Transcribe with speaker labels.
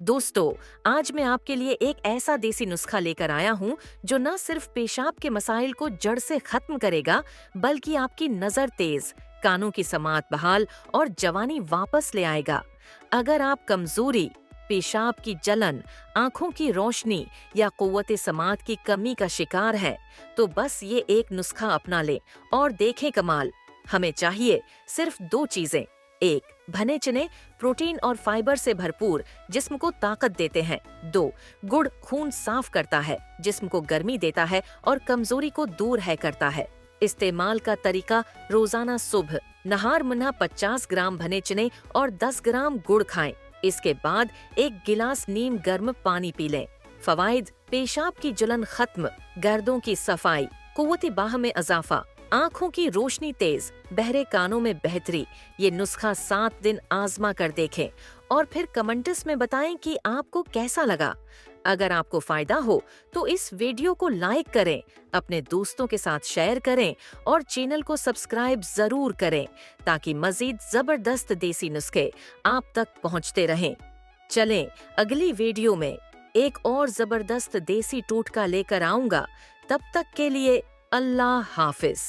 Speaker 1: दोस्तों, आज मैं आपके लिए एक ऐसा देसी नुस्खा लेकर आया हूँ जो न सिर्फ पेशाब के मसाइल को जड़ से खत्म करेगा, बल्कि आपकी नजर तेज, कानों की समाअत बहाल और जवानी वापस ले आएगा। अगर आप कमजोरी, पेशाब की जलन, आंखों की रोशनी या कुव्वत समाअत की कमी का शिकार है, तो बस ये एक नुस्खा अपना लें और देखें कमाल। हमें चाहिए सिर्फ 2 चीजें। 1. भने चने, प्रोटीन और फाइबर से भरपूर, जिस्म को ताकत देते हैं। 2. गुड़, खून साफ करता है, जिस्म को गर्मी देता है और कमजोरी को दूर है करता है। इस्तेमाल का तरीका: रोजाना सुबह नहार मुन्हा 50 ग्राम भने चने और 10 ग्राम गुड़ खाएं। इसके बाद 1 गिलास नीम गर्म पानी पी लें। फवाइद: पेशाब की जलन खत्म, गर्दों की सफाई, कुव्वत बाह में इजाफा, आंखों की रोशनी तेज, बहरे कानों में बेहतरी। ये नुस्खा 7 दिन आजमा कर देखें और फिर कमेंट्स में बताएं कि आपको कैसा लगा। अगर आपको फायदा हो तो इस वीडियो को लाइक करें, अपने दोस्तों के साथ शेयर करें और चैनल को सब्सक्राइब जरूर करें ताकि मजीद जबरदस्त देसी नुस्खे आप तक पहुंचते रहें। चलें, अगली वीडियो में एक और जबरदस्त देसी टोटका लेकर आऊंगा। तब तक के लिए अल्लाह हाफिज।